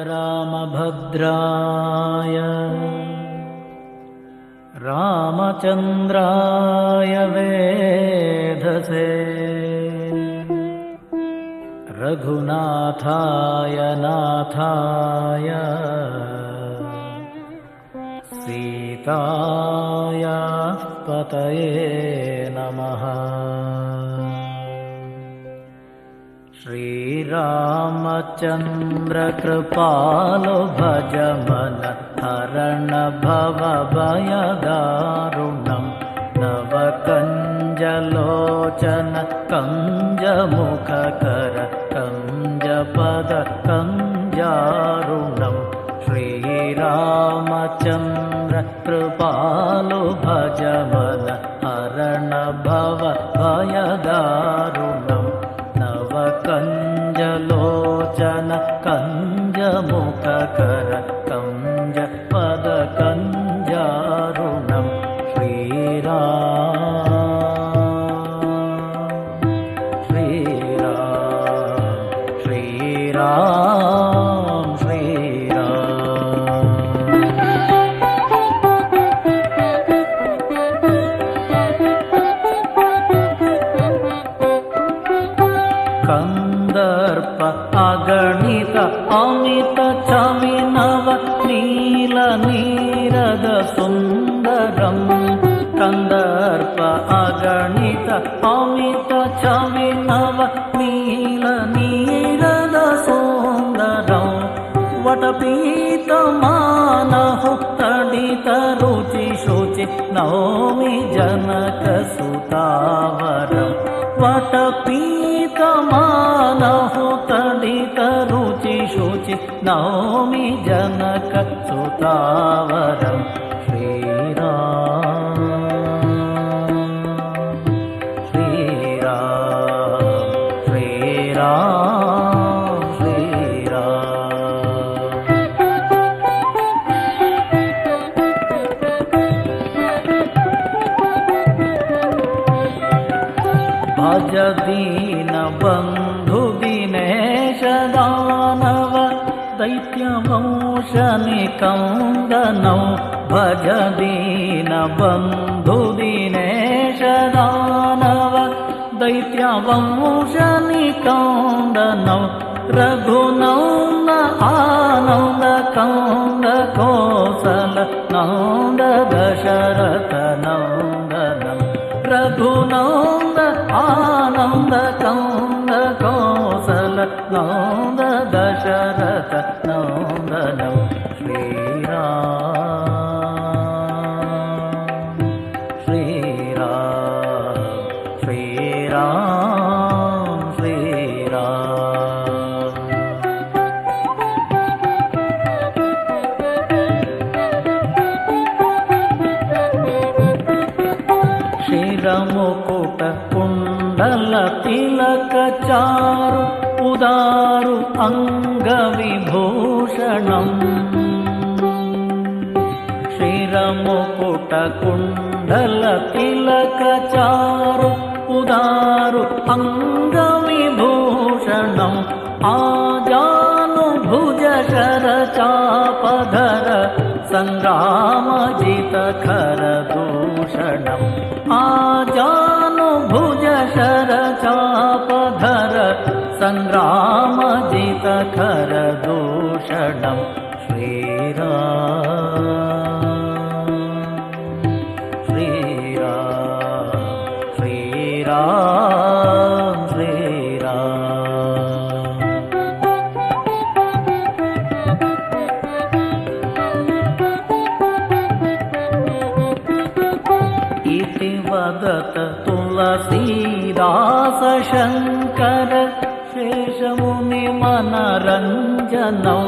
रामभद्राय रामचन्द्राय वेधसे रघुनाथाय नाथाय सीताया पतये नमः। श्रीरामचन्द्र कृपालो भज मन हरण भव भयदारुणं नवकञ्जलोचन कञ्जमुखकर कञ्जपद कञ्जारुणं श्रीरामचन्द्र कृपालो भज मन हरण भव भयदारुणं नवकञ्जलोचन कञ्जमुखकर कञ्जपद कञ्जारुणं कंदर्प अगणित अमित छविनव नील नीरद सुंदरम कंदर्प अगणित अमित छविनव नील नीरद सुंदरम वटपीतमानहु तडित रुचि शुचि नौमि जनक सुतावरम वटपीतमानहु तडित रुचि शुचि नौमि जनक सुतावरं श्रीराम श्रीराम श्रीराम भज दीन बंधु दिनेश दानव दैत्य वंश निकंदनौ भज दीन बंधु दिनेश दानव दैत्य वंश निकंदनौ रघुनंदन आनंद कंद कौशल नंद दशरथ नंदनम रघुनंद आनंद कंद कौशल नंद दशरथ नंदनम श्रीराम श्रीराम श्रीराम श्रीराम शिरमुकुट कुंडल तिलक चारु उदारु अंग विभूषणं शिरमुकुट कुंडल तिलक चारु उदारु अंग विभूषणं आजानुभुज शर चापधर संग्रामजित खर दूषणम् आजानुभुज शर चापधर संग्रामजित खर दूषणम् श्रीराम श्रीराम श्रीराम श्रीराम इति वदत तुलसीदास शंकर शेषमुनि मनरंजनौ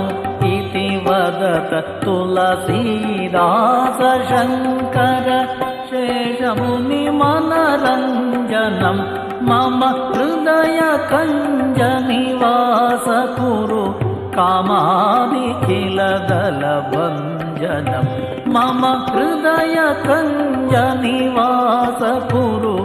इति वदत तुलसीदास शंकर शेषमुनि मनरंजनम मम हृदय कंज निवास कुरु कामादिखिल दल भंजनम मम हृदय कंज निवास कुरु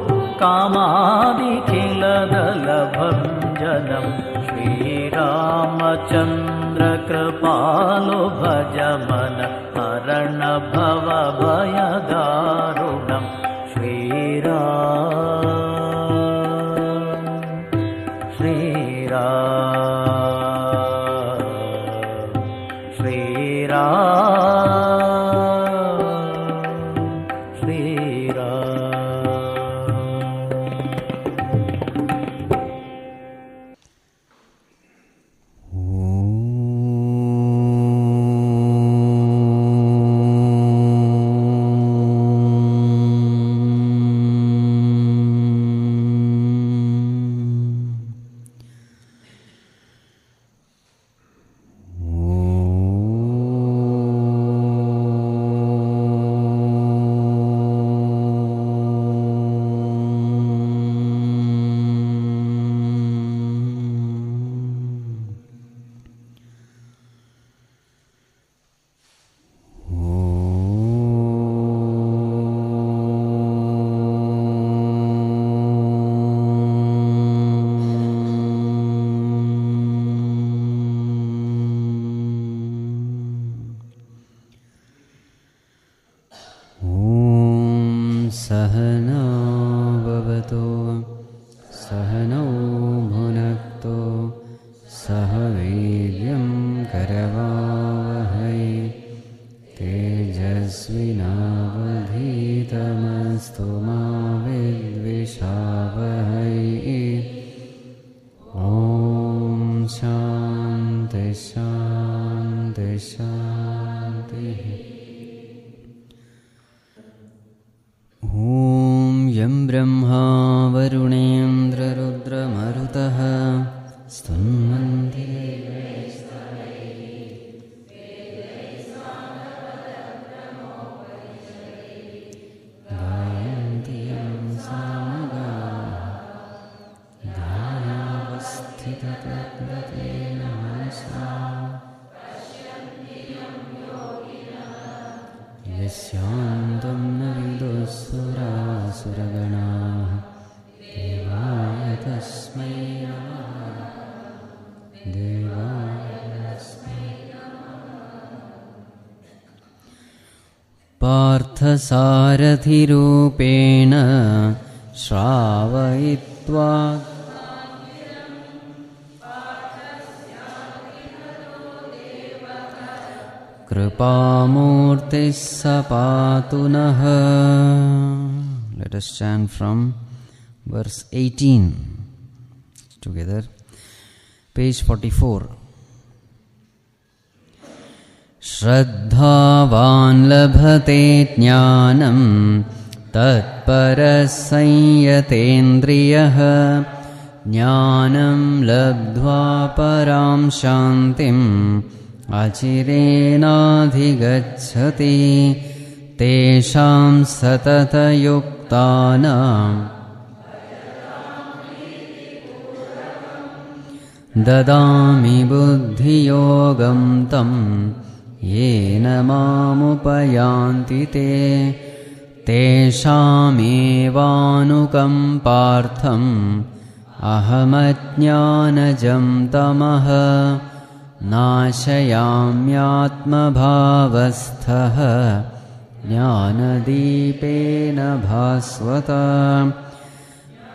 कामादिखिल दल भंजनम श्रीराम श्रीरामचन्द्र कृपालो भज मन हरण भव भयदारुणम् पार्थसारथिरूपेण श्रावयित्वा कृपामूर्तिः स पातु नः. Let us chant from verse 18 together. Page 44. श्रद्धावान् लभते ज्ञानं तत्परः संयतेन्द्रियः ज्ञानं लब्ध्वा परां शान्तिम् अचिरेणाधिगच्छति. तेषां सततयुक्तानां ददामि बुद्धियोगं तं येन मामुपयान्ति ते. तेषामेवानुकम्पार्थम् अहमज्ञानजं तमः नाशयाम्यात्मभावस्थः ज्ञानदीपेन भास्वता.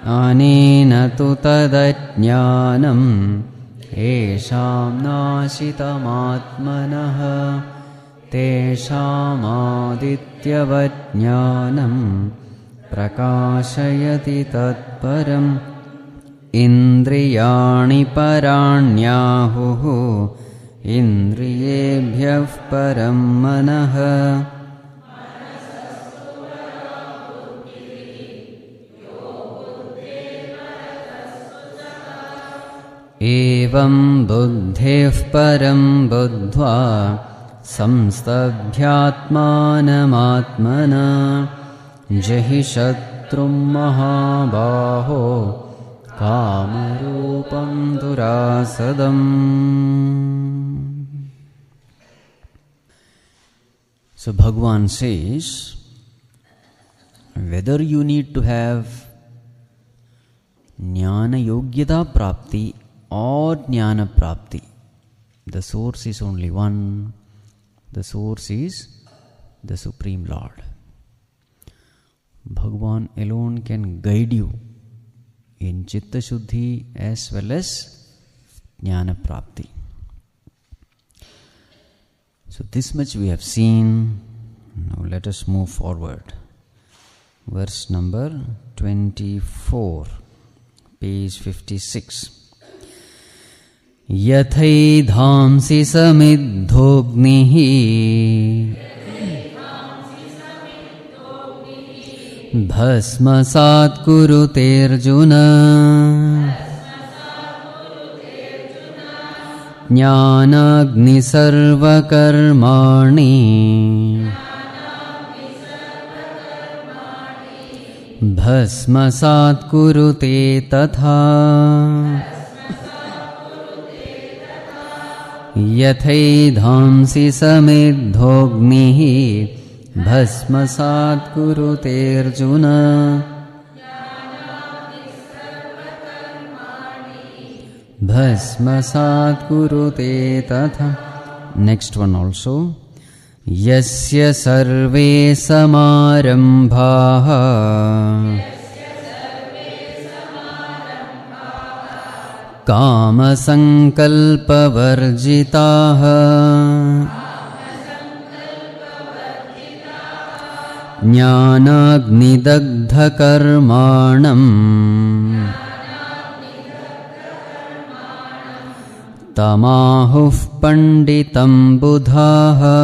अनेन तु तदज्ञानम् येषां नाशितमात्मनः तेषामादित्यवज्ञानं प्रकाशयति तत्परम्. इन्द्रियाणि पराण्याहुः इन्द्रियेभ्यः परं मनः. एवं बुद्धिः परं बुद्ध्वा संस्तभ्यात्मानमात्मना जहि शत्रुं महाबाहो कामरूपं दुरासदम्. So Bhagavan says, whether you need to have jnana yogyata prapti or jnana prapti. The source is only one. The source is the Supreme Lord. Bhagavan alone can guide you in Chitta Shuddhi as well as Jnana Prapti. So this much we have seen. Now let us move forward. Verse number 24, page 56. Yathai-dhamsi samidhognihi bhasmasat kurute Arjuna jnanagni sarvakarmani bhasmasat kurute tatha yathai-dhamsi samidhognihi bhasmasat kurute Arjuna bhasmasat kurute tatha. Next one also. Yasya sarve samarambhaha kama sankalpa varjitaha jnanagni dagdha karmanam tamahuh panditam buddhaha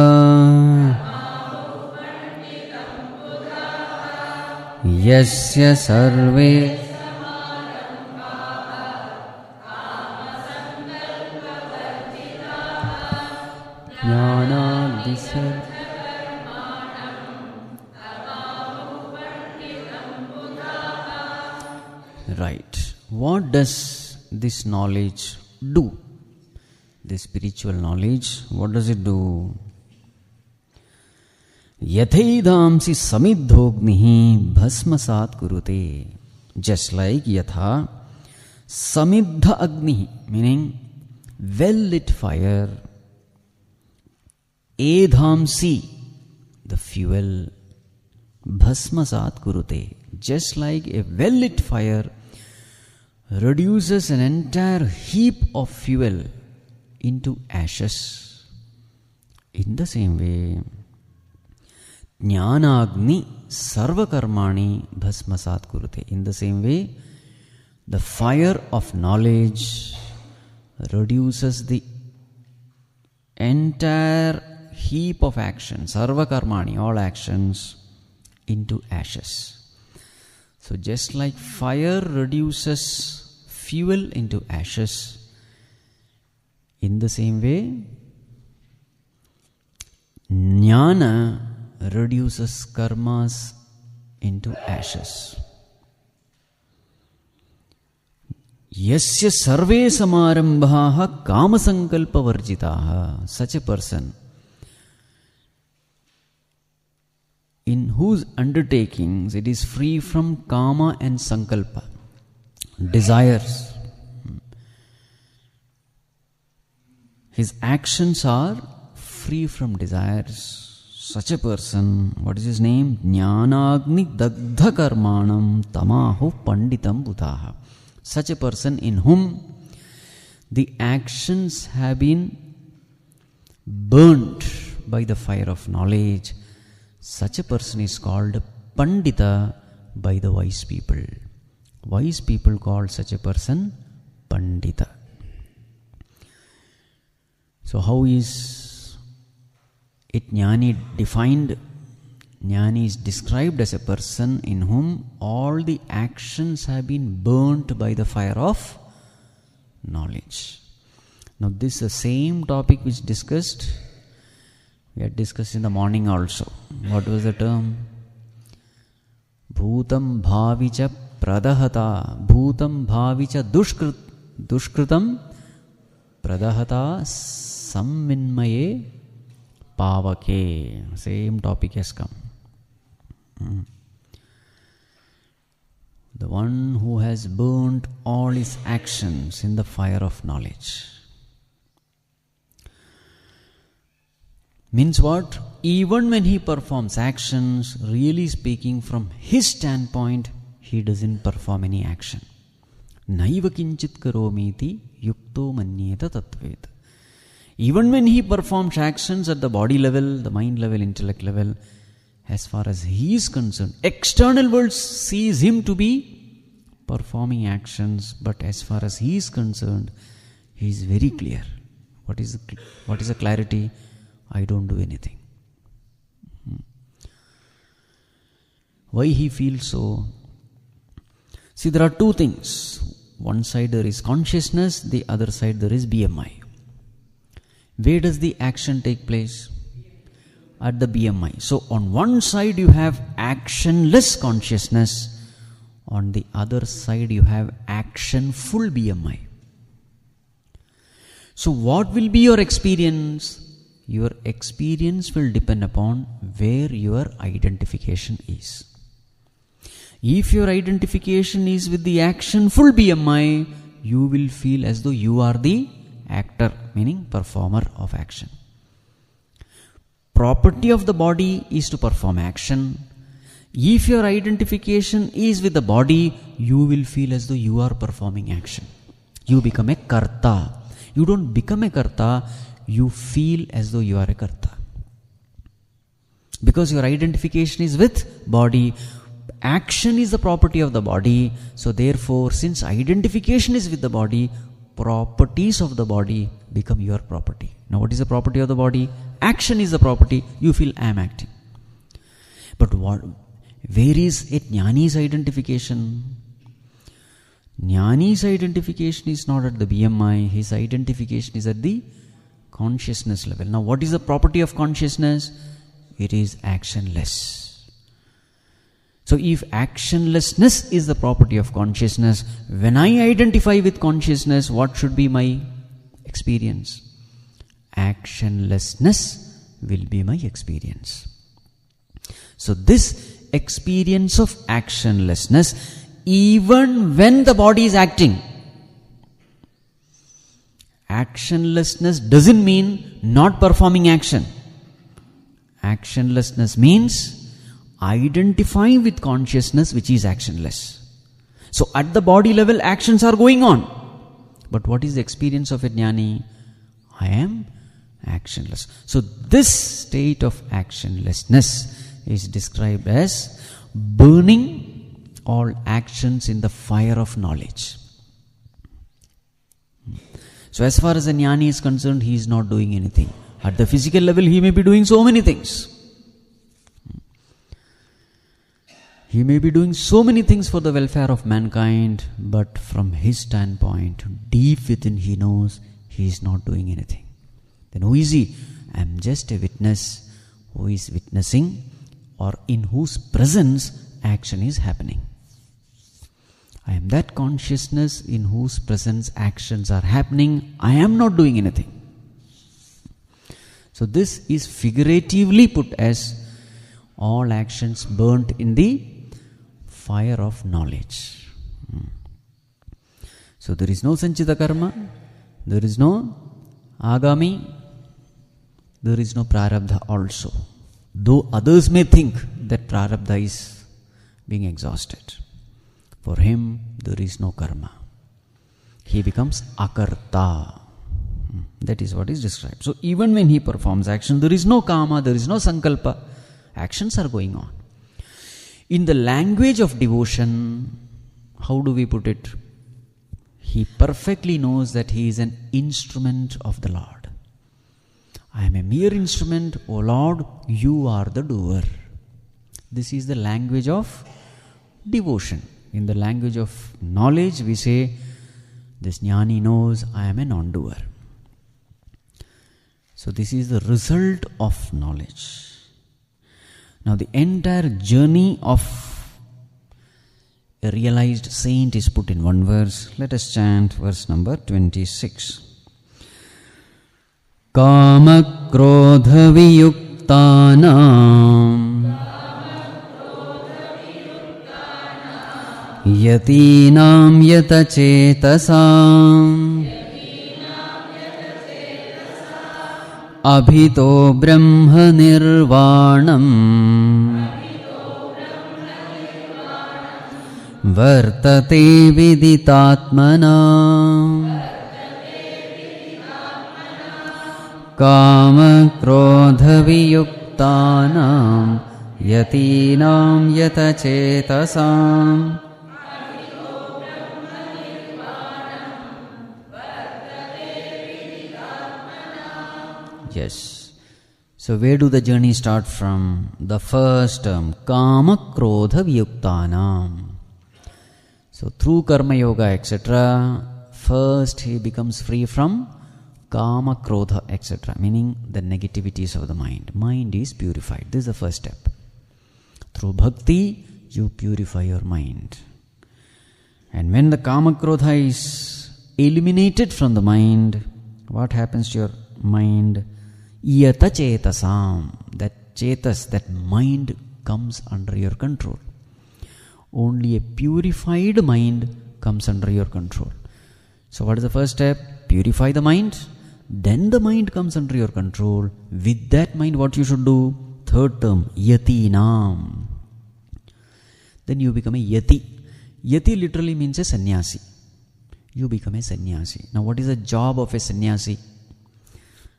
yasya sarve jnanagni sarve. Right. What does this knowledge do? This spiritual knowledge, what does it do? Yathai-dhamsi samidhognihi bhasmasat kurute. Just like yatha samidha agnihi, meaning well-lit fire, edhamsi, the fuel, bhasmasat kurute. Just like a well-lit fire reduces an entire heap of fuel into ashes. In the same way, jnanagni sarvakarmani bhasmasat kurute. In the same way, the fire of knowledge reduces the entire heap of action, sarvakarmani, all actions, into ashes. So just like fire reduces fuel into ashes, in the same way, jnana reduces karmas into ashes. Yasya sarve samarambhaha kamasankalpa varjitaha. Such a person, in whose undertakings it is free from kama and sankalpa, desires. His actions are free from desires. Such a person, what is his name? Jnanagni dagdha karmanam tamahu panditam buddhaha. Such a person in whom the actions have been burnt by the fire of knowledge. Such a person is called Pandita by the wise people. Wise people call such a person Pandita. So how is it Jnani defined? Jnani is described as a person in whom all the actions have been burnt by the fire of knowledge. Now this is the same topic which we had discussed in the morning also. What was the term? Bhutam bhavicha pradahata. Bhutam bhavicha dushkritam pradahata samminmaye pavake. Same topic has come. the one who has burnt all his actions in the fire of knowledge. Means what? Even when he performs actions, really speaking from his standpoint, he doesn't perform any action. Naiva kinchit karomiti yukto manyeta tatved. Even when he performs actions at the body level, the mind level, intellect level, as far as he is concerned, external world sees him to be performing actions, but as far as he is concerned, he is very clear. What is the clarity? I don't do anything. Why he feels so? See, there are two things. One side there is consciousness, the other side there is BMI. Where does the action take place? At the BMI. So on one side you have actionless consciousness, on the other side you have actionful BMI. So what will be your experience? Your experience will depend upon where your identification is. If your identification is with the actionful BMI, you will feel as though you are the actor, meaning performer of action. Property of the body is to perform action. If your identification is with the body, you will feel as though you are performing action. You become a karta. You don't become a karta, you feel as though you are a karta. Because your identification is with body, action is the property of the body. So therefore, since identification is with the body, properties of the body become your property. Now what is the property of the body? Action is the property. You feel I am acting. But where is a jnani's identification? Jnani's identification is not at the BMI. His identification is at the consciousness level. Now what is the property of consciousness? It is actionless. So if actionlessness is the property of consciousness, when I identify with consciousness, what should be my experience? Actionlessness will be my experience. So this experience of actionlessness, even when the body is acting, actionlessness doesn't mean not performing action. Actionlessness means identifying with consciousness which is actionless. So at the body level actions are going on. But what is the experience of a jnani? I am actionless. So this state of actionlessness is described as burning all actions in the fire of knowledge. So as far as a jnani is concerned, he is not doing anything. At the physical level, he may be doing so many things. He may be doing so many things for the welfare of mankind, but from his standpoint, deep within he knows he is not doing anything. Then who is he? I am just a witness who is witnessing or in whose presence action is happening. I am that consciousness in whose presence actions are happening. I am not doing anything. So this is figuratively put as all actions burnt in the fire of knowledge. So there is no sanchita karma, there is no agami, there is no prarabdha also. Though others may think that prarabdha is being exhausted, for him there is no karma. He becomes akarta. That is what is described. So even when he performs action, there is no kama, there is no sankalpa. Actions are going on. In the language of devotion, how do we put it? He perfectly knows that he is an instrument of the Lord. I am a mere instrument, O Lord, you are the doer. This is the language of devotion. In the language of knowledge, we say, this jnani knows I am a non-doer. So this is the result of knowledge. Now the entire journey of a realized saint is put in one verse. Let us chant verse number 26. Kama krodha viyuktanam yatīnām yatacētasām abhito brahma nirvānam vartate viditātmanām kāma krodha viyuktānām yatīnām yatacētasām. Yes. So where do the journey start from? The first term, kama krodha viyuktānām. So through karma yoga, etc., first he becomes free from kama krodha, etc., meaning the negativities of the mind. Mind is purified. This is the first step. Through bhakti, you purify your mind. And when the kama krodha is eliminated from the mind, what happens to your mind? Yata chetasam, that chetas, that mind comes under your control. Only a purified mind comes under your control. So what is the first step? Purify the mind. Then the mind comes under your control. With that mind, what you should do? Third term, yatīnām. Then you become a yati. Yati literally means a sannyasi. You become a sannyasi. Now what is the job of a sannyasi?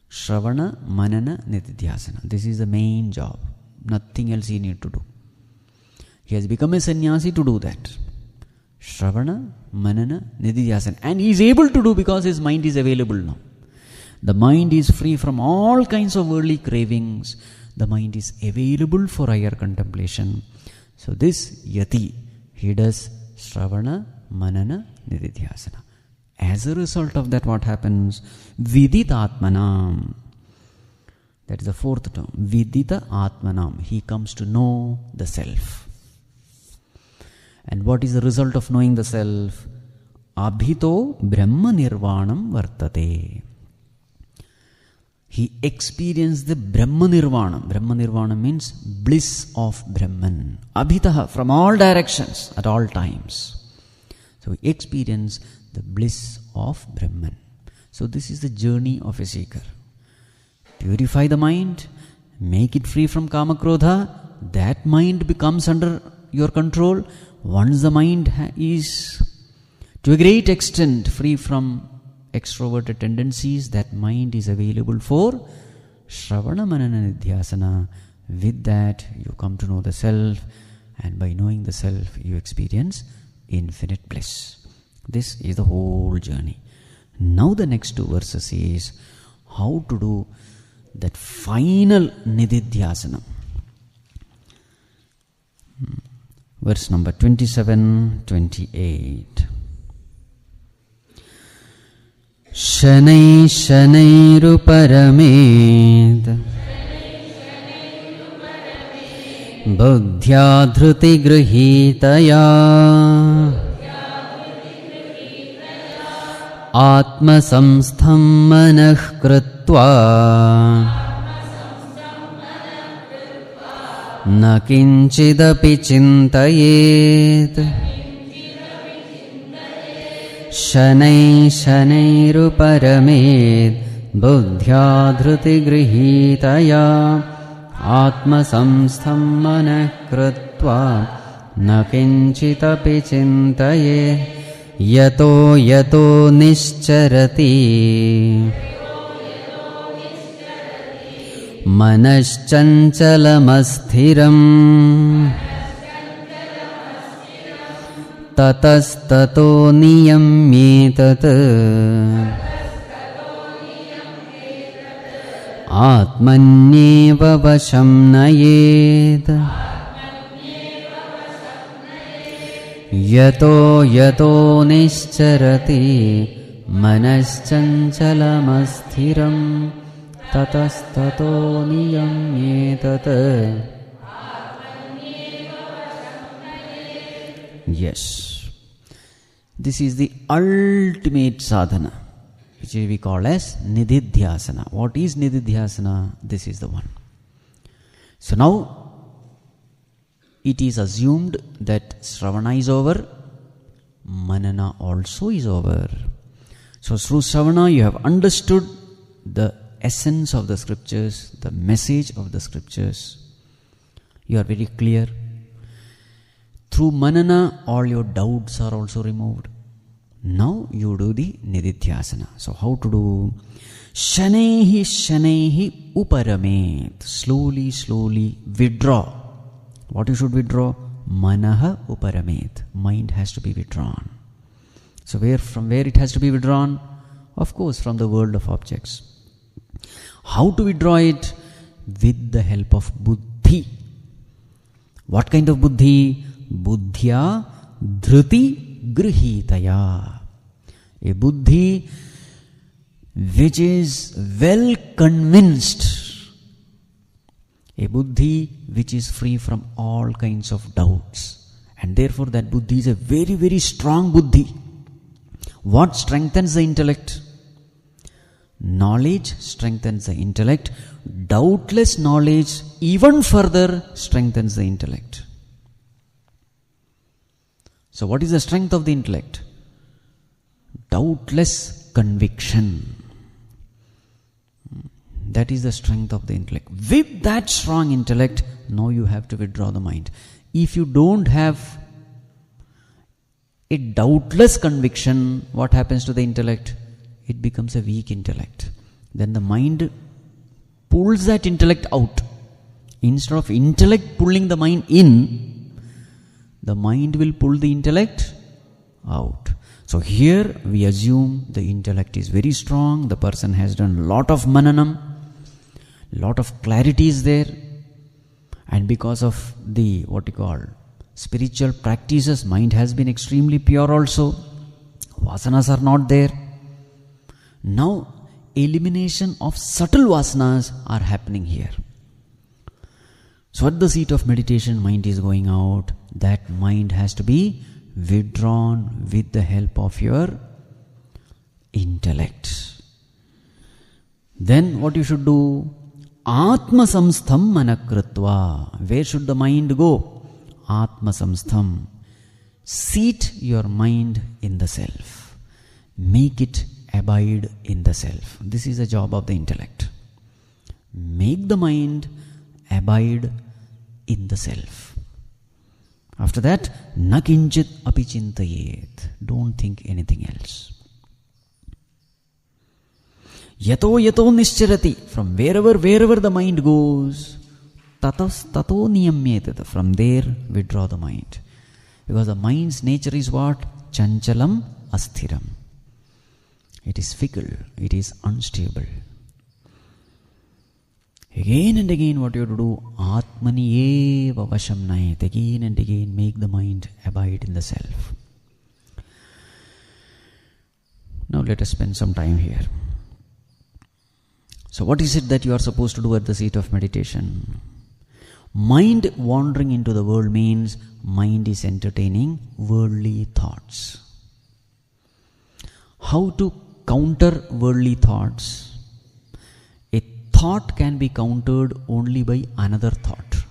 Shravana, Manana, Nididhyāsanam. This is the main job. Nothing else he need to do. He has become a sannyasi to do that. Shravana, Manana, Nididhyāsanam. And he is able to do because his mind is available now. The mind is free from all kinds of worldly cravings. The mind is available for higher contemplation. So this yati, he does Shravana, Manana, Nididhyāsanam. As a result of that, what happens? Vidita atmanam. That is the fourth term. Vidita atmanam. He comes to know the self. And what is the result of knowing the self? Abhito brahma nirvānam vartate. He experienced the brahma nirvānam. Brahma nirvānam means bliss of Brahman. Abhitaha, from all directions, at all times. So he experienced the bliss of Brahman. So this is the journey of a seeker. Purify the mind, make it free from kama krodha. That mind becomes under your control. Once the mind is to a great extent free from extroverted tendencies, that mind is available for Shravana Manana Nididhyāsana. With that, you come to know the self, and by knowing the self, you experience infinite bliss. This is the whole journey. Now the next two verses is how to do that final Nididhyāsanam. Verse number 27, 28. Shanai shanairuparamid buddhya dhruti grihitaya atma samstham manah krutva na kinchidapi chintayet. Shanai shanairuparamid buddhya dhruti grihitaya atma samstham manah krutva na kinchitapi chintayet. Yato yato nischarati manaschancalamassthiram tatastato niyamyetat atmanyeva vasham nayet. Yato yato nischarati manaschancalamassthiram tatastato niyamyetat. Yes, this is the ultimate sadhana, which we call as Nididhyāsana. What is Nididhyāsana? This is the one. So now it is assumed that Shravana is over, manana also is over. So through Sādhanā you have understood the essence of the scriptures, the message of the scriptures. You are very clear. Through manana all your doubts are also removed. Now you do the Nididhyāsanā. So how to do? Shanaihi shanaihi uparamet. Slowly, slowly withdraw. What you should withdraw? Manaha uparamet. Mind has to be withdrawn. So from where it has to be withdrawn? Of course, from the world of objects. How to withdraw it? With the help of buddhi. What kind of buddhi? Buddhya dhruti grihitaya. A buddhi which is well convinced. A buddhi which is free from all kinds of doubts. And therefore that buddhi is a very, very strong buddhi. What strengthens the intellect? Knowledge strengthens the intellect. Doubtless knowledge even further strengthens the intellect. So what is the strength of the intellect? Doubtless conviction. That is the strength of the intellect. With that strong intellect, now you have to withdraw the mind. If you don't have a doubtless conviction, what happens to the intellect? It becomes a weak intellect. Then the mind pulls that intellect out. Instead of intellect pulling the mind in, the mind will pull the intellect out. So here we assume the intellect is very strong, the person has done lot of mananam, lot of clarity is there, and because of the spiritual practices, mind has been extremely pure also. Vāsanās are not there. Now elimination of subtle vāsanās are happening here. So at the seat of meditation, mind is going out. That mind has to be withdrawn with the help of your intellect. Then what you should do? Atma samstham manakritva. Where should the mind go? Atma samstham. Seat your mind in the self. Make it abide in the self. This is the job of the intellect. Make the mind abide in the self. After that, na kinchit api chintayet. Don't think anything else. Yato nischarati. From wherever the mind goes, tato niyamyetat. From there, withdraw the mind. Because the mind's nature is what? Chanchalam asthiram. It is fickle. It is unstable. Again and again what you have to do? Atmani eva vasham nayet. Again and again make the mind abide in the self. Now let us spend some time here. So what is it that you are supposed to do at the seat of meditation? Mind wandering into the world means mind is entertaining worldly thoughts. How to counter worldly thoughts? A thought can be countered only by another thought.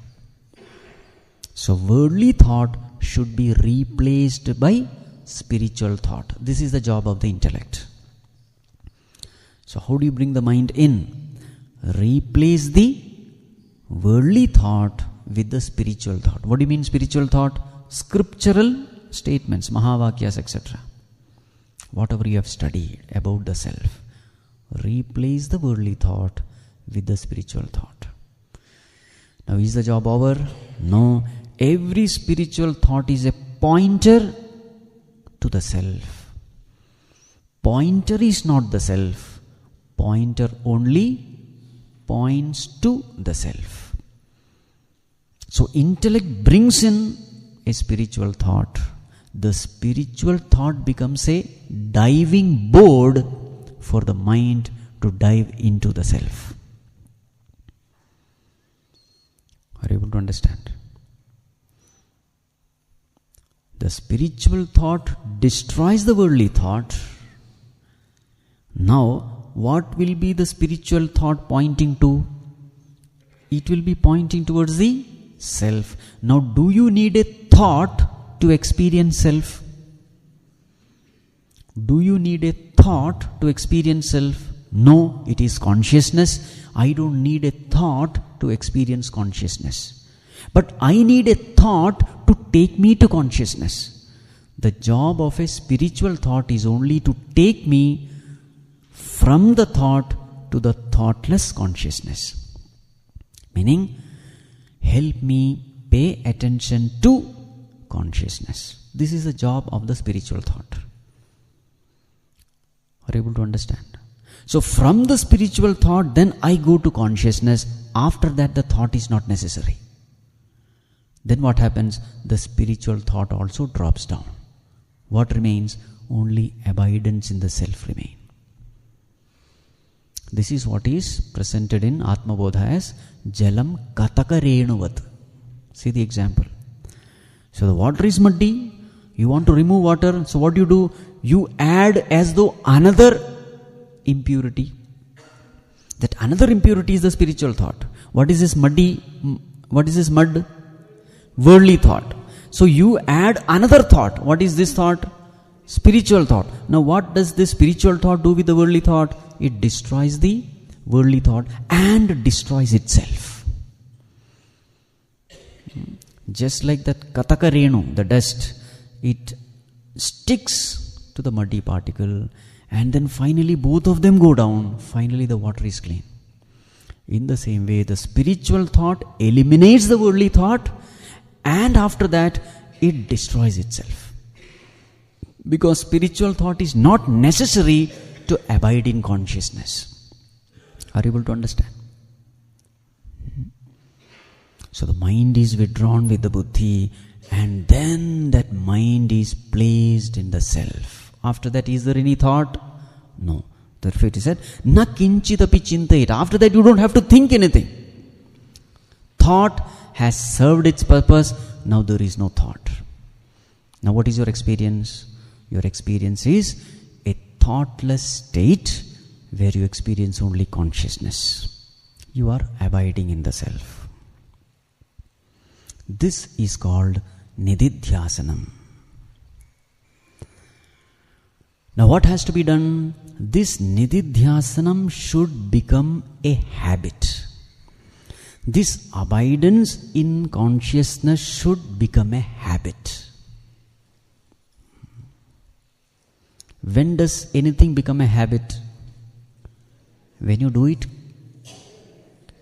So worldly thought should be replaced by spiritual thought. This is the job of the intellect. So how do you bring the mind in? Replace the worldly thought with the spiritual thought. What do you mean spiritual thought? Scriptural statements, mahavakyas, etc. Whatever you have studied about the self. Replace the worldly thought with the spiritual thought. Now is the job over? No. Every spiritual thought is a pointer to the self. Pointer is not the self. Pointer only points to the self. So intellect brings in a spiritual thought. The spiritual thought becomes a diving board for the mind to dive into the self. Are you able to understand? The spiritual thought destroys the worldly thought. Now, what will be the spiritual thought pointing to? It will be pointing towards the self. Now, do you need a thought to experience self? Do you need a thought to experience self? No, it is consciousness. I don't need a thought to experience consciousness. But I need a thought to take me to consciousness. The job of a spiritual thought is only to take me from the thought to the thoughtless consciousness. Meaning, help me pay attention to consciousness. This is the job of the spiritual thought. Are you able to understand? So from the spiritual thought, then I go to consciousness. After that, the thought is not necessary. Then what happens? The spiritual thought also drops down. What remains? Only abidance in the self remain. This is what is presented in Atma Bodha as Jalam katakarenu. See the example. So the water is muddy. You want to remove water. So what do? You add as though another impurity. That another impurity is the spiritual thought. What is this muddy? What is this mud? Worldly thought. So you add another thought. What is this thought? Spiritual thought. Now what does this spiritual thought do with the worldly thought? It destroys the worldly thought and destroys itself. Just like that katakarenu, the dust, it sticks to the muddy particle and then finally both of them go down. Finally the water is clean. In the same way, the spiritual thought eliminates the worldly thought and after that it destroys itself. Because spiritual thought is not necessary to abide in consciousness. Are you able to understand? So the mind is withdrawn with the buddhi and then that mind is placed in the self. After that, is there any thought? No. Therefore it is said, na kinchitapi chintayet. After that you don't have to think anything. Thought has served its purpose. Now there is no thought. Now what is your experience? Your experience is a thoughtless state where you experience only consciousness. You are abiding in the self. This is called Nididhyāsanam. Now what has to be done? This Nididhyāsanam should become a habit. This abidance in consciousness should become a habit. When does anything become a habit? When you do it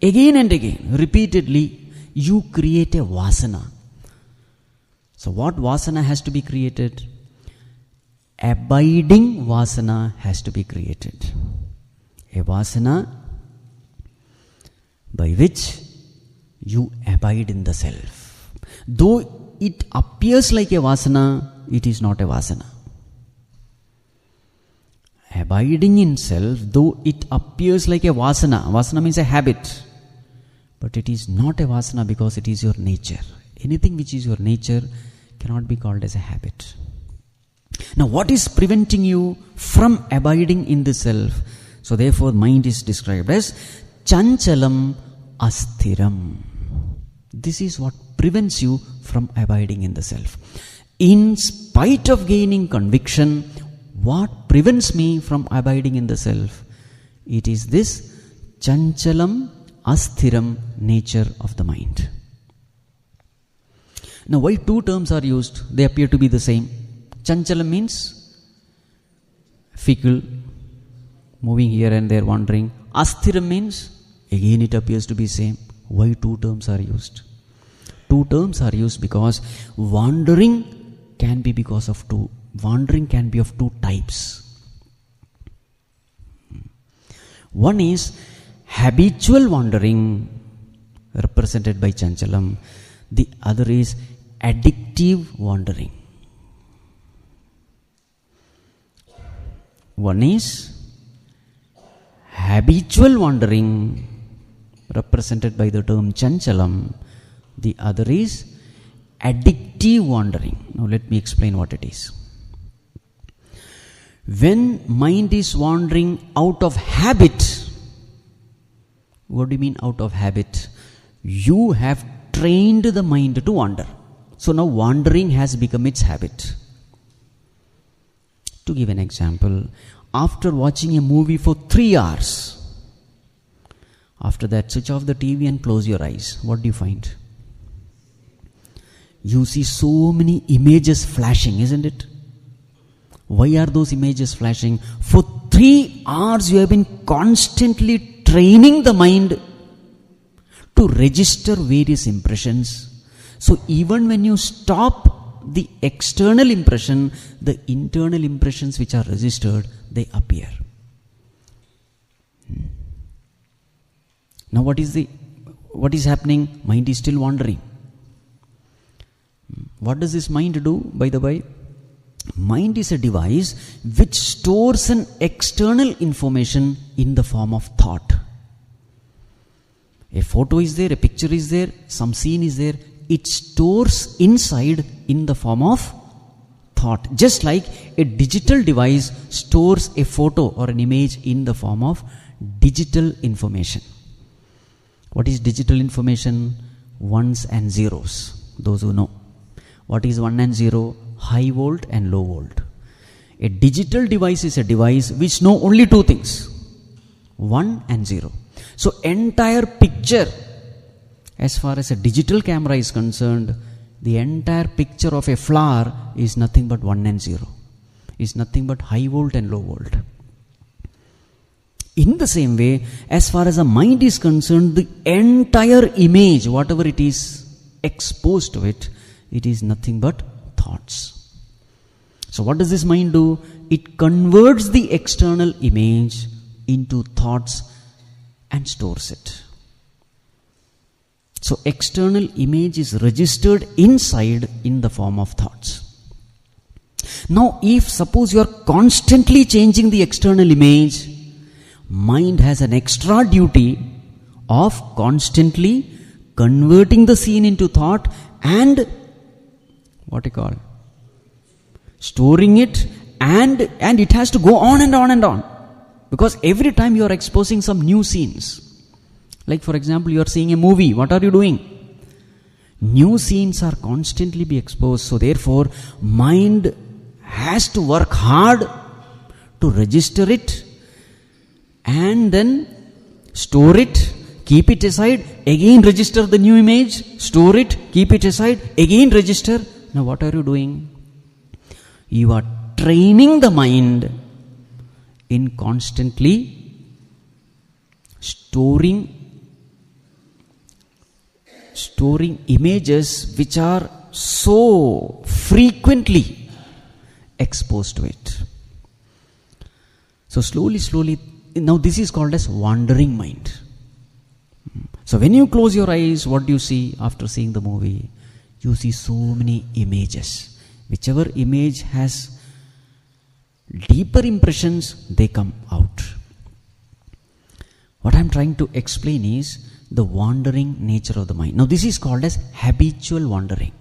again and again, repeatedly, you create a vāsana. So what vāsana has to be created? Abiding vāsana has to be created. A vāsana by which you abide in the self. Though it appears like a vāsana, it is not a vāsana. Abiding in self, though it appears like a vāsana means a habit, but it is not a vāsana because it is your nature. Anything which is your nature cannot be called as a habit. Now what is preventing you from abiding in the self? So therefore mind is described as chanchalam asthiram. This is what prevents you from abiding in the self. In spite of gaining conviction, what prevents me from abiding in the self? It is this chanchalam asthiram nature of the mind. Now why two terms are used? They appear to be the same. Chanchalam means fickle, moving here and there, wandering. Asthiram means, again it appears to be same. Why two terms are used? Two terms are used because wandering can be because of two. Wandering can be of two types. One is habitual wandering, represented by chanchalam. The other is addictive wandering. One is habitual wandering, represented by the term chanchalam. The other is addictive wandering. Now let me explain what it is. When mind is wandering out of habit, what do you mean out of habit? You have trained the mind to wander. So now wandering has become its habit. To give an example, after watching a movie for 3 hours, after that switch off the TV and close your eyes, what do you find? You see so many images flashing, isn't it? Why are those images flashing? For 3 hours you have been constantly training the mind to register various impressions. So even when you stop the external impression, the internal impressions which are registered, they appear. Now what is happening? Mind is still wandering. What does this mind do, by the way? Mind is a device which stores an external information in the form of thought. A photo is there, a picture is there, some scene is there. It stores inside in the form of thought. Just like a digital device stores a photo or an image in the form of digital information. What is digital information? Ones and zeros. Those who know. What is 1 and 0? High volt and low volt. A digital device is a device which know only 2 things. 1 and 0. So entire picture, as far as a digital camera is concerned, the entire picture of a flower is nothing but 1 and 0. Is nothing but high volt and low volt. In the same way, as far as the mind is concerned, the entire image, whatever it is exposed to it, it is nothing but thoughts. So what does this mind do? It converts the external image into thoughts and stores it. So external image is registered inside in the form of thoughts. Now if suppose you are constantly changing the external image, mind has an extra duty of constantly converting the scene into thought and storing it, and it has to go on and on and on. Because every time you are exposing some new scenes. Like for example, you are seeing a movie. What are you doing? New scenes are constantly be exposed. So therefore, mind has to work hard to register it and then store it, keep it aside, again register the new image, store it, keep it aside, again register. Now what are you doing? You are training the mind in constantly storing images which are so frequently exposed to it. So slowly, now this is called as wandering mind. So when you close your eyes, what do you see after seeing the movie? You see so many images. Whichever image has deeper impressions, they come out. What I am trying to explain is the wandering nature of the mind. Now this is called as habitual wandering.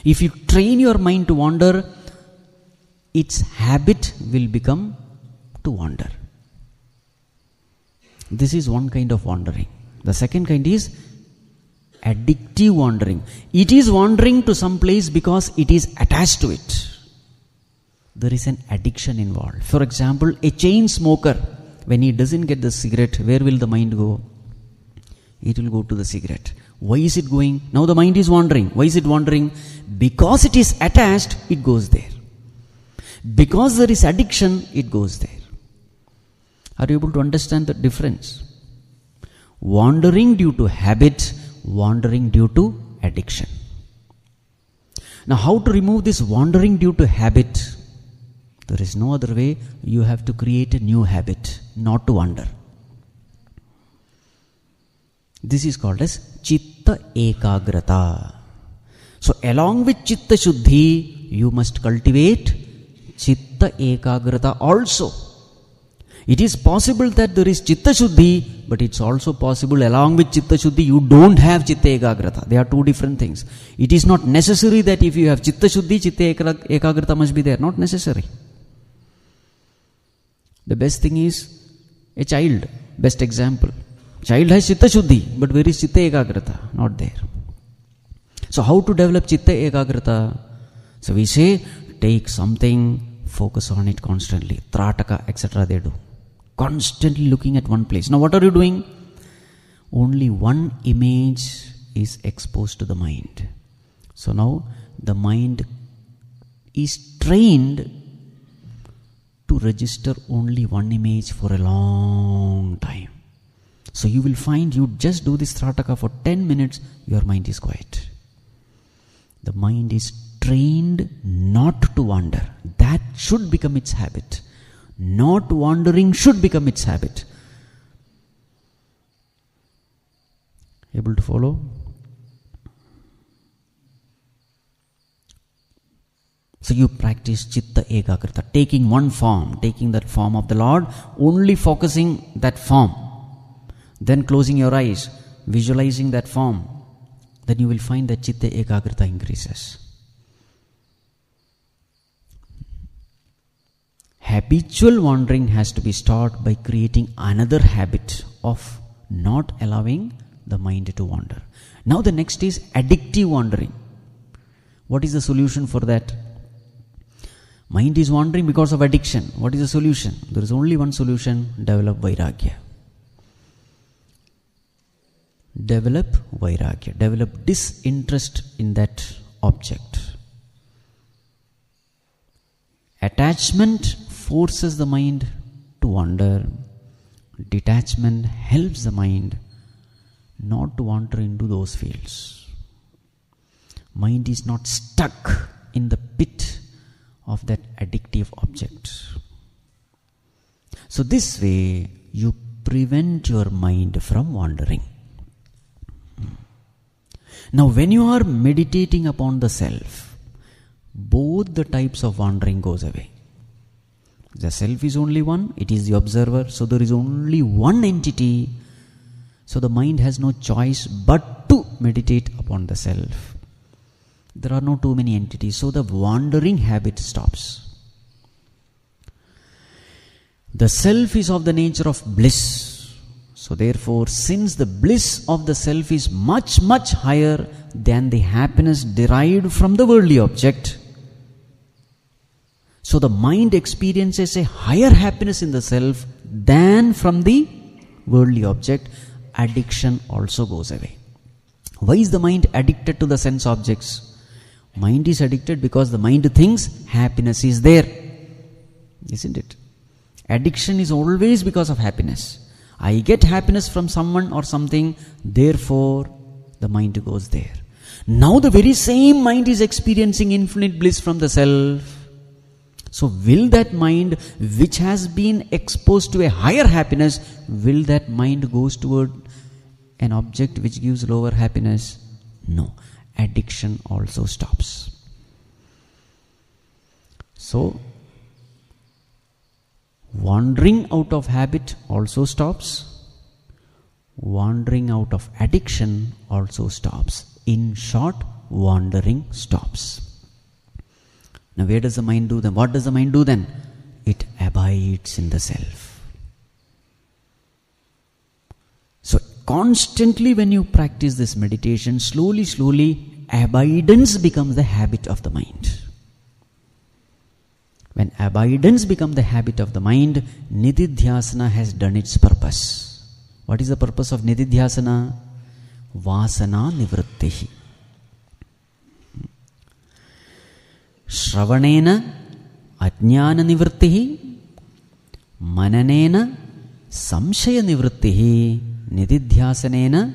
If you train your mind to wander, its habit will become to wander. This is one kind of wandering. The second kind is addictive wandering. It is wandering to some place because it is attached to it. There is an addiction involved. For example, a chain smoker, when he doesn't get the cigarette, where will the mind go? It will go to the cigarette. Why is it going? Now the mind is wandering. Why is it wandering? Because it is attached, it goes there. Because there is addiction, it goes there. Are you able to understand the difference? Wandering due to habit, wandering due to addiction. Now how to remove this wandering due to habit? There is no other way. You have to create a new habit, not to wander. This is called as Chitta Ekagrata. So along with Chitta Shuddhi, you must cultivate Chitta Ekagrata also. It is possible that there is Chitta Shuddhi, but it's also possible along with Chitta Shuddhi you don't have Chitta Ekagrata. They are two different things. It is not necessary that if you have Chitta Shuddhi, Chitta Ekagrata must be there. Not necessary. The best thing is a child. Best example. Child has Chitta Shuddhi, but where is Chitta Ekagrata? Not there. So how to develop Chitta Ekagrata? So we say, take something focus on it constantly. Trataka, etc. they do. Constantly looking at one place. Now what are you doing? Only one image is exposed to the mind. So now the mind is trained to register only one image for a long time. So you will find you just do this Trataka for 10 minutes, your mind is quiet. The mind is trained not to wander. That should become its habit. Not wandering should become its habit. Able to follow? So you practice Chitta Ekagrita, taking one form, taking that form of the Lord, only focusing that form. Then closing your eyes, visualizing that form. Then you will find that Chitta Ekagrita increases. Habitual wandering has to be stopped by creating another habit of not allowing the mind to wander. Now the next is addictive wandering. What is the solution for that? Mind is wandering because of addiction. What is the solution? There is only one solution: develop vairagya. Develop vairagya. Develop disinterest in that object. Attachment forces the mind to wander. Detachment helps the mind not to wander into those fields. Mind is not stuck in the pit of that addictive object. So this way you prevent your mind from wandering. Now when you are meditating upon the self, both the types of wandering goes away. The self is only one, it is the observer, so there is only one entity. So the mind has no choice but to meditate upon the self. There are no too many entities, so the wandering habit stops. The self is of the nature of bliss. So therefore, since the bliss of the self is much, much higher than the happiness derived from the worldly object, so the mind experiences a higher happiness in the self than from the worldly object, addiction also goes away. Why is the mind addicted to the sense objects? Mind is addicted because the mind thinks happiness is there. Isn't it? Addiction is always because of happiness. I get happiness from someone or something, therefore the mind goes there. Now the very same mind is experiencing infinite bliss from the self. So will that mind which has been exposed to a higher happiness, will that mind goes toward an object which gives lower happiness? No. Addiction also stops. So, wandering out of habit also stops. Wandering out of addiction also stops. In short, wandering stops. Now where does the mind do then? What does the mind do then? It abides in the self. So constantly when you practice this meditation, slowly, abidance becomes the habit of the mind. When abidance becomes the habit of the mind, Nididhyāsanā has done its purpose. What is the purpose of Nididhyāsanā? Vāsanā nivrittihi. Shravanena ajñāna nivrittihi, mananena samshaya nivrittihi, Nididhyāsanena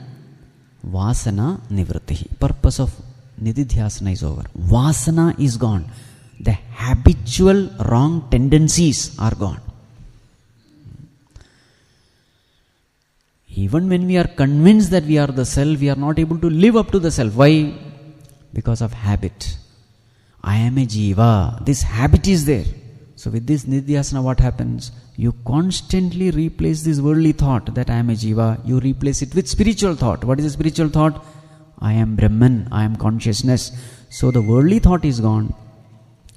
vāsanā nivrittihi. Purpose of Nididhyāsana is over. Vāsana is gone. The habitual wrong tendencies are gone. Even when we are convinced that we are the self, we are not able to live up to the self. Why? Because of habit. I am a jiva. This habit is there. So with this Nididhyāsana, what happens? You constantly replace this worldly thought that I am a jiva. You replace it with spiritual thought. What is the spiritual thought? I am Brahman. I am consciousness. So the worldly thought is gone.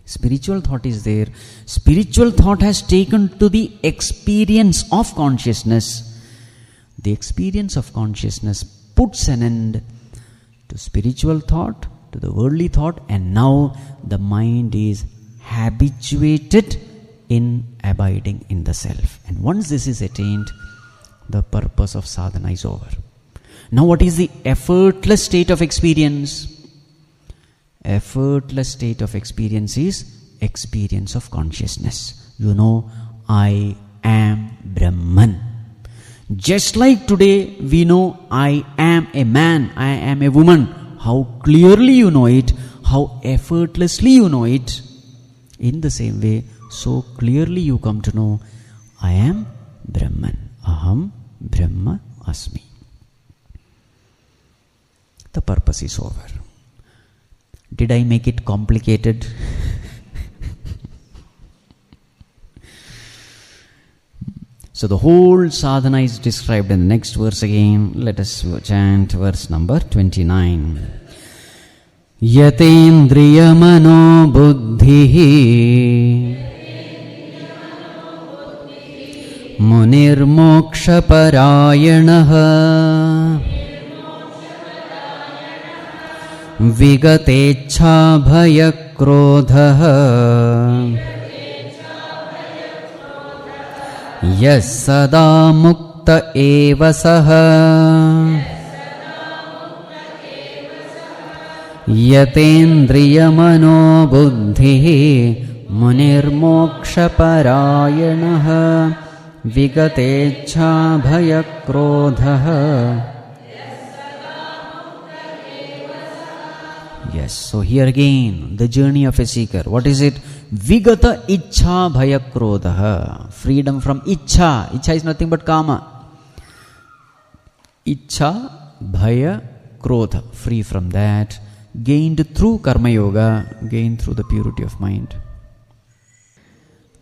Spiritual thought is there. Spiritual thought has taken to the experience of consciousness. The experience of consciousness puts an end to spiritual thought, to the worldly thought, and now the mind is habituated in abiding in the self. And once this is attained, the purpose of sadhana is over. Now what is the effortless state of experience? Effortless state of experience is experience of consciousness. You know, I am Brahman. Just like today we know I am a man, I am a woman. How clearly you know it, how effortlessly you know it. In the same way, so clearly you come to know I am Brahman. Aham Brahma Asmi. The purpose is over. Did I make it complicated? So the whole sadhana is described in the next verse again. Let us chant verse number 29. Yatendriya mano buddhihi munir moksha parayanaha vigatecha bhaya krodha Yas sada mukta eva saha Yatendriya mano buddhihi munir moksha parayanaha vigatecha bhaya krodha. Yes, so here again the journey of a seeker. What is it? Vigata ichha bhaya krodha. Freedom from ichha. Ichha is nothing but kama. Ichha bhaya krodha. Free from that. Gained through karma yoga. Gained through the purity of mind.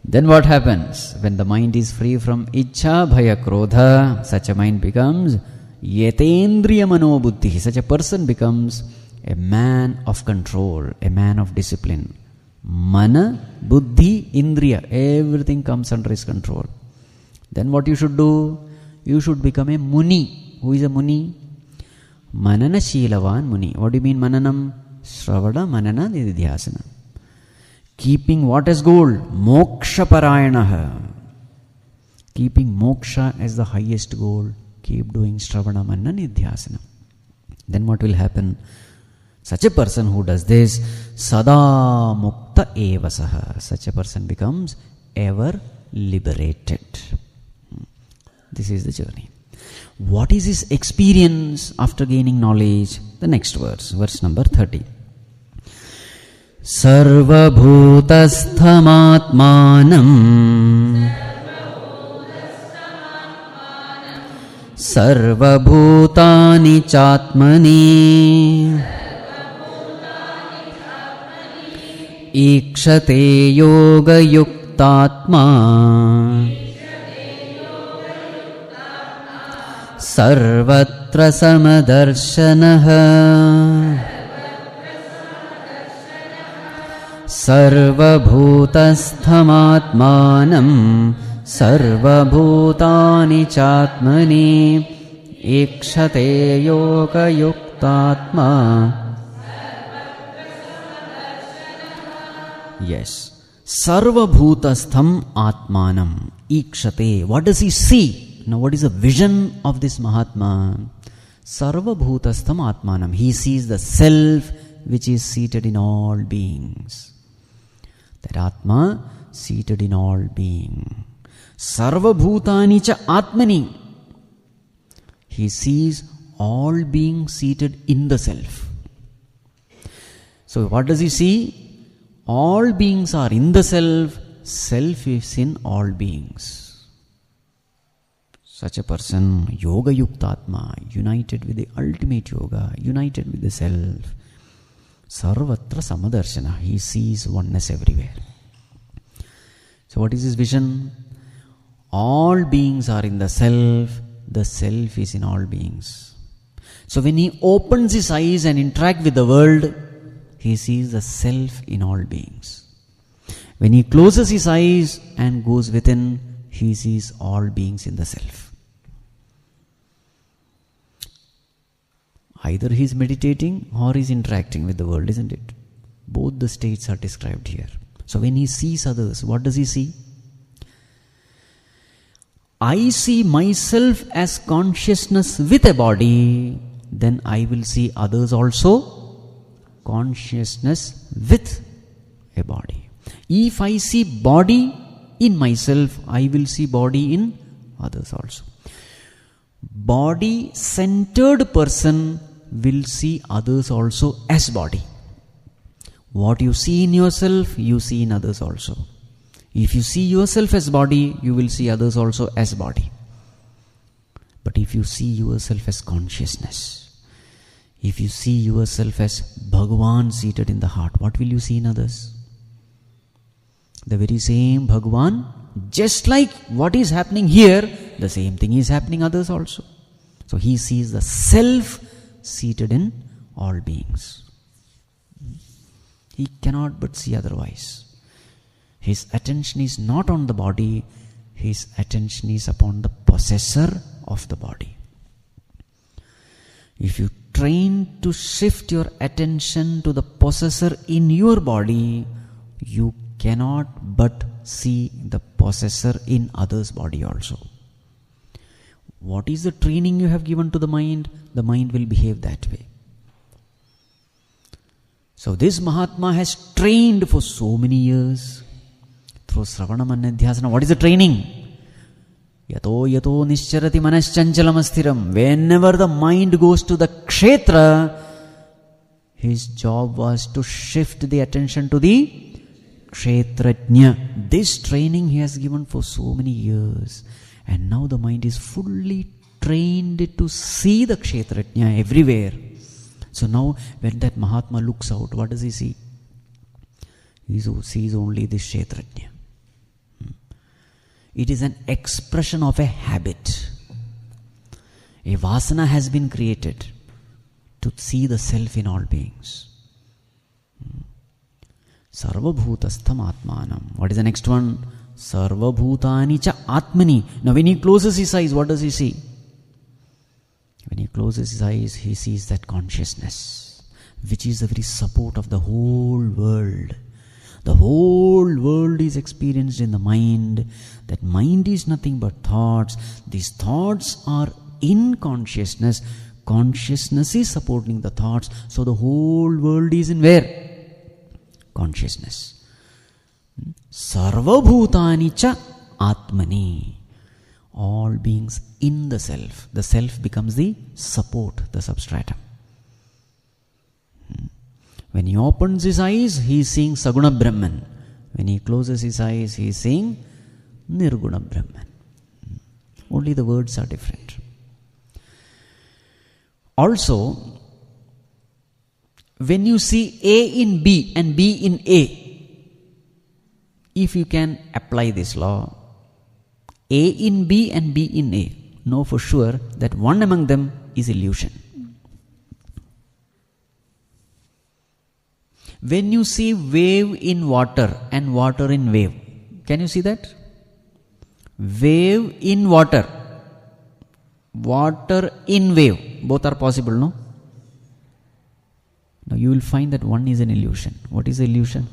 Then what happens? When the mind is free from ichha bhaya krodha, such a mind becomes yatendriya mano buddhi. Such a person becomes a man of control, a man of discipline. Mana, buddhi, indriya, everything comes under his control. Then what you should do? You should become a muni. Who is a muni? Manana Shilavan Muni. What do you mean mananam? Shravana, manana, Nididhyāsanam. Keeping what as goal? Moksha parayanaha. Keeping moksha as the highest goal. Keep doing Shravana, manana, Nididhyāsanam. Then what will happen? Such a person who does this, sada mukta eva saha. Such a person becomes ever liberated. This is the journey. What is his experience after gaining knowledge? The next verse, verse number 30. Sarva bhutasthamatmanam Sarva bhutani chatmani Ikshate yoga yuktatma Sarvatra samadarshanaha Sarva bhutasthamatmanam Sarva bhutani chatmani Ikshate yoga yuktatma. Yes. Sarva bhutastham atmanam ikshate. What does he see? Now what is the vision of this Mahatma? Sarva bhutastham atmanam. He sees the self which is seated in all beings. That Atma seated in all being. Sarva bhutani cha atmani. He sees all beings seated in the self. So what does he see? All beings are in the self. Self is in all beings. Such a person, yoga yuktatma, united with the ultimate yoga, united with the self. Sarvatra samadarshana. He sees oneness everywhere. So what is his vision? All beings are in the self. The self is in all beings. So when he opens his eyes and interacts with the world, he sees the self in all beings. When he closes his eyes and goes within, he sees all beings in the self. Either he is meditating or he is interacting with the world, isn't it? Both the states are described here. So when he sees others, what does he see? I see myself as consciousness with a body, then I will see others also consciousness with a body. If I see body in myself, I will see body in others also. Body-centered person will see others also as body. What you see in yourself, you see in others also. If you see yourself as body, you will see others also as body. But if you see yourself as consciousness, if you see yourself as Bhagavan seated in the heart, what will you see in others? The very same Bhagavan, just like what is happening here, the same thing is happening others also. So he sees the self seated in all beings. He cannot but see otherwise. His attention is not on the body, his attention is upon the possessor of the body. If you train to shift your attention to the possessor in your body, you cannot but see the possessor in others' body also. What is the training you have given to the mind? The mind will behave that way. So this Mahatma has trained for so many years. Through Sravanam and Nididhyāsanam, what is the training? Yato yato nischarati manaschanchalam asthiram. Whenever the mind goes to the kshetra, his job was to shift the attention to the kshetrajna. This training he has given for so many years. And now the mind is fully trained to see the kshetrajna everywhere. So now when that Mahatma looks out, what does he see? He sees only this kshetrajna. It is an expression of a habit. A vāsana has been created to see the self in all beings. Sarvabhutastham atmanam. What is the next one? Sarvabhutani cha atmani. Now when he closes his eyes, what does he see? When he closes his eyes, he sees that consciousness, which is the very support of the whole world. The whole world is experienced in the mind. That mind is nothing but thoughts. These thoughts are in consciousness. Consciousness is supporting the thoughts. So the whole world is in where? Consciousness. Sarva bhutani cha atmani. All beings in the self. The self becomes the support, the substratum. When he opens his eyes, he is seeing Saguna Brahman. When he closes his eyes, he is seeing Nirguna Brahman. Only the words are different. Also, when you see A in B and B in A, if you can apply this law, A in B and B in A, know for sure that one among them is illusion. When you see wave in water and water in wave, can you see that? Wave in water, water in wave, both are possible, no? Now you will find that one is an illusion. What is the illusion?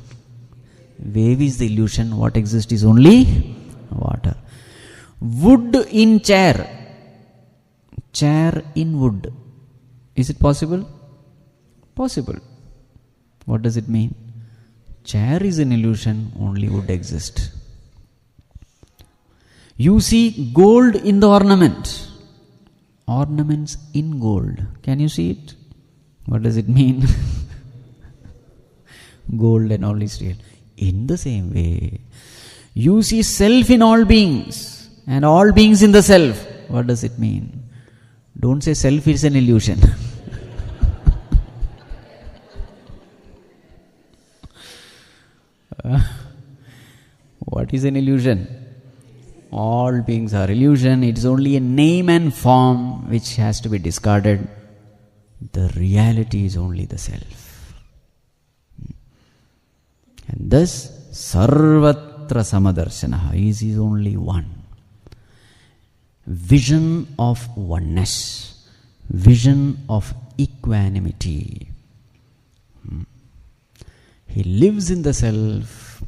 Wave is the illusion. What exists is only water. Wood in chair, chair in wood. Is it possible? Possible. What does it mean? Chair is an illusion, only wood exists. You see gold in the ornament. Ornaments in gold. Can you see it? What does it mean? Gold and all is real. In the same way, you see self in all beings and all beings in the self. What does it mean? Don't say self is an illusion. What is an illusion? All beings are illusion. It is only a name and form which has to be discarded. The reality is only the self. And thus, sarvatra samadarshanaha is only one. Vision of oneness. Vision of equanimity. He lives in the self,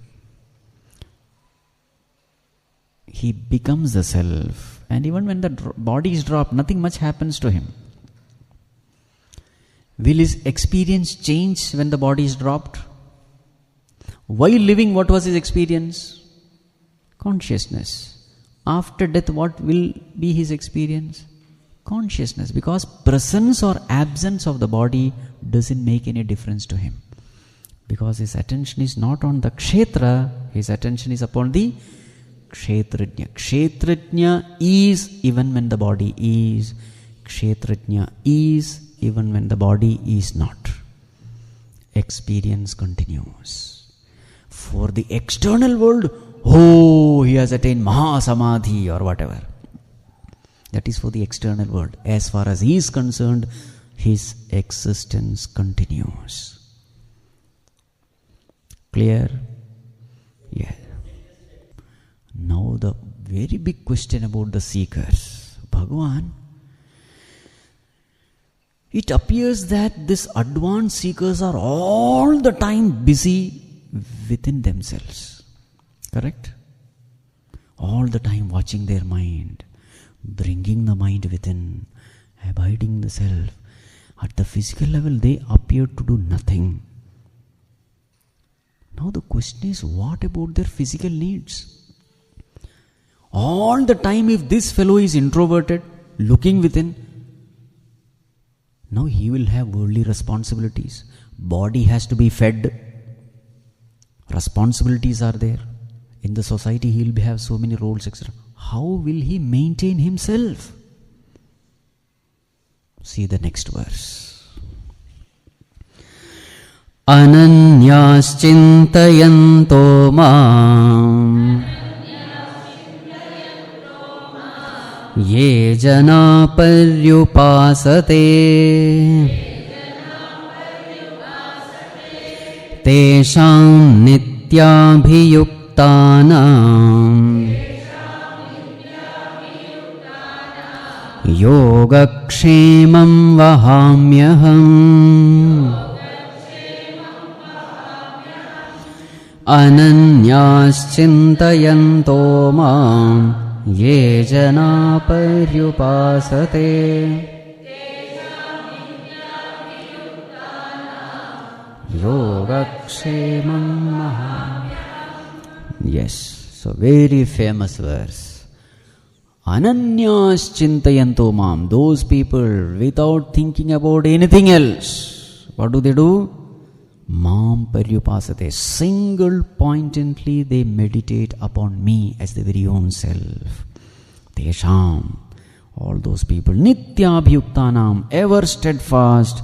he becomes the self. And even when the body is dropped, nothing much happens to him. Will his experience change when the body is dropped? While living, what was his experience? Consciousness. After death, what will be his experience? Consciousness. Because presence or absence of the body doesn't make any difference to him. Because his attention is not on the kshetra, his attention is upon the kshetrajna. Kshetrajna is even when the body is. Kshetrajna is even when the body is not. Experience continues. For the external world, oh, he has attained Mahasamadhi or whatever. That is for the external world. As far as he is concerned, his existence continues. Clear? Yeah. Now the very big question about the seekers. Bhagavan, it appears that these advanced seekers are all the time busy within themselves. Correct? All the time watching their mind, bringing the mind within, abiding the self. At the physical level, they appear to do nothing. Now the question is, what about their physical needs? All the time, if this fellow is introverted, looking within, now he will have worldly responsibilities. Body has to be fed. Responsibilities are there. In the society, he will have so many roles, etc. How will he maintain himself? See the next verse. Ananyaschintayanto mam ye jana paryupasate tesham nityabhiyuktanam yogakshemam vahamyaham ananyaschintayanto mam ye jana paryupasate yogakshemam vahamyaham. Yes, so very famous verse. Ananyaschintayanto mam. Those people without thinking about anything else, what do? Mam paryupasate. Single pointedly they meditate upon me as the very own self. Tesham. All those people. Nityabhyuktanam. Ever steadfast.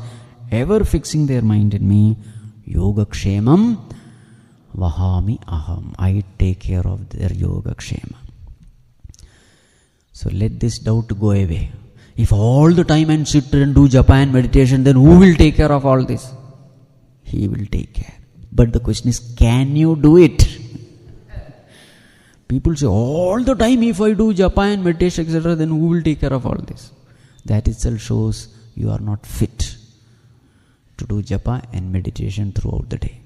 Ever fixing their mind in me. Yogakshemam vahami aham. I take care of their yogakshema. So let this doubt go away. If all the time I sit and do japa and meditation, then who will take care of all this? He will take care. But the question is, can you do it? People say, all the time if I do japa and meditation, etc., then who will take care of all this? That itself shows you are not fit to do japa and meditation throughout the day.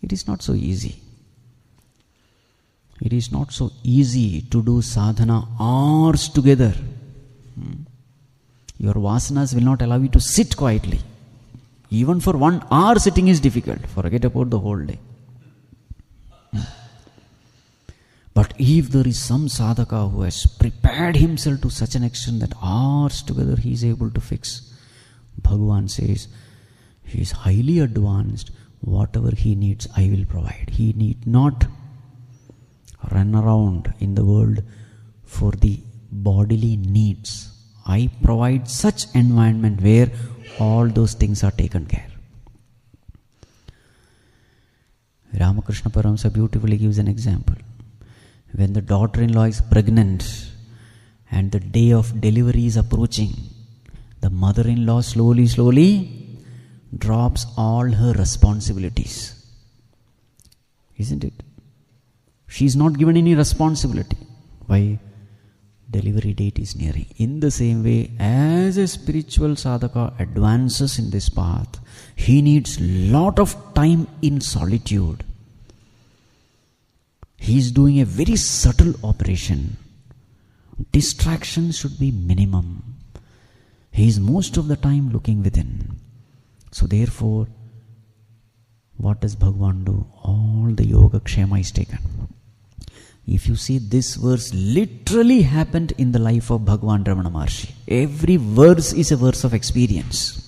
It is not so easy. It is not so easy to do sadhana hours together. Your vāsanās will not allow you to sit quietly. Even for 1 hour sitting is difficult. Forget about the whole day. But if there is some sadhaka who has prepared himself to such an extent that hours together he is able to fix, Bhagavan says, he is highly advanced. Whatever he needs, I will provide. He need not run around in the world for the bodily needs. I provide such environment where all those things are taken care. Ramakrishna Paramsa beautifully gives an example. When the daughter-in-law is pregnant and the day of delivery is approaching, the mother-in-law slowly drops all her responsibilities. Isn't it? She is not given any responsibility. Why? Delivery date is nearing. In the same way, as a spiritual sadhaka advances in this path, he needs lot of time in solitude. He is doing a very subtle operation. Distraction should be minimum. He is most of the time looking within. So therefore, what does Bhagavan do? All the yoga kshema is taken. If you see, this verse literally happened in the life of Bhagavan Ramana Maharshi. Every verse is a verse of experience.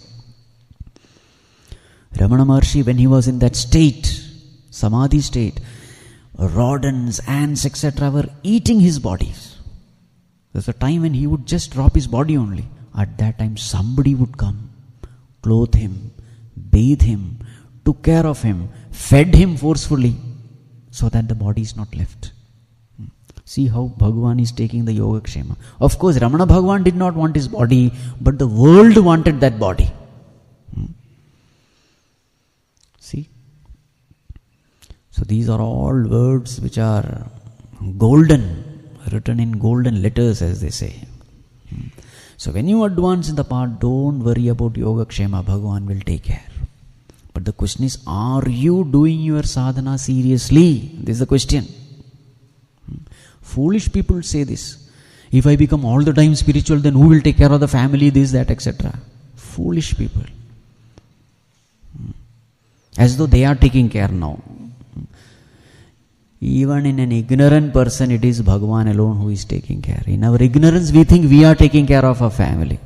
Ramana Maharshi, when he was in that state, samadhi state, rodents, ants, etc. were eating his body. There's a time when he would just drop his body only. At that time, somebody would come, clothe him, bathe him, took care of him, fed him forcefully, so that the body is not left. See how Bhagavan is taking the yoga kshema. Of course, Ramana Bhagavan did not want his body, but the world wanted that body. See? So these are all words which are golden, written in golden letters, as they say. So when you advance in the path, don't worry about yoga kshema. Bhagavan will take care. But the question is, are you doing your sadhana seriously? This is the question. Foolish people say this. If I become all the time spiritual, then who will take care of the family, this, that, etc. Foolish people. As though they are taking care now. Even in an ignorant person, it is Bhagavan alone who is taking care. In our ignorance, we think we are taking care of our family.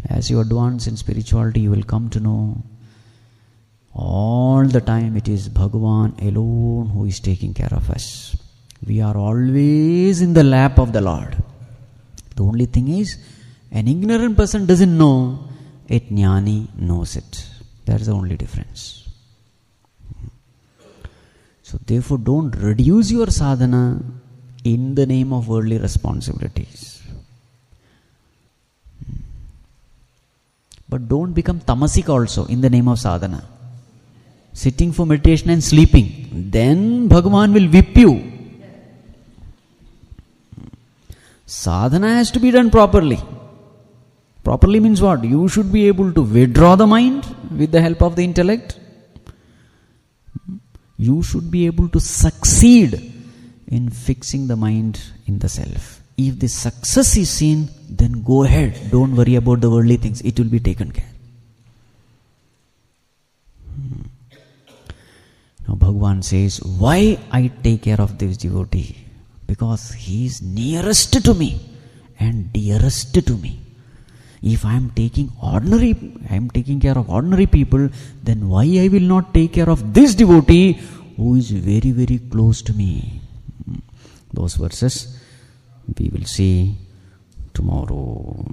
As you advance in spirituality, you will come to know all the time it is Bhagavan alone who is taking care of us. We are always in the lap of the Lord. The only thing is, an ignorant person doesn't know, a jnani knows it. That's the only difference. So therefore, don't reduce your sadhana in the name of worldly responsibilities. But don't become tamasik also in the name of sadhana. Sitting for meditation and sleeping. Then Bhagavan will whip you. Sadhana has to be done properly. Properly means what? You should be able to withdraw the mind with the help of the intellect. You should be able to succeed in fixing the mind in the self. If the success is seen, then go ahead. Don't worry about the worldly things. It will be taken care. Now Bhagavan says, why I take care of this devotee? Because he is nearest to me and dearest to me. If I am taking care of ordinary people, then why I will not take care of this devotee who is very, very close to me? Those verses we will see tomorrow.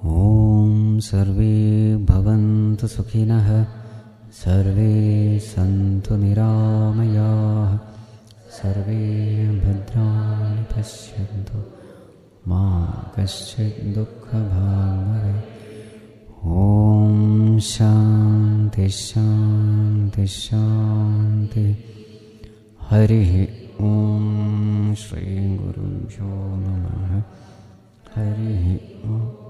Om Sarve Bhavantu Sukhinah Sarve Santu Niramayah Sarve Bhadrani Pashyantu Ma Kaschit Dukkha Bhagavare. Om Shanti Shanti Shanti. Hari Om Shri Guru Bhyo Namaha. Hari Om.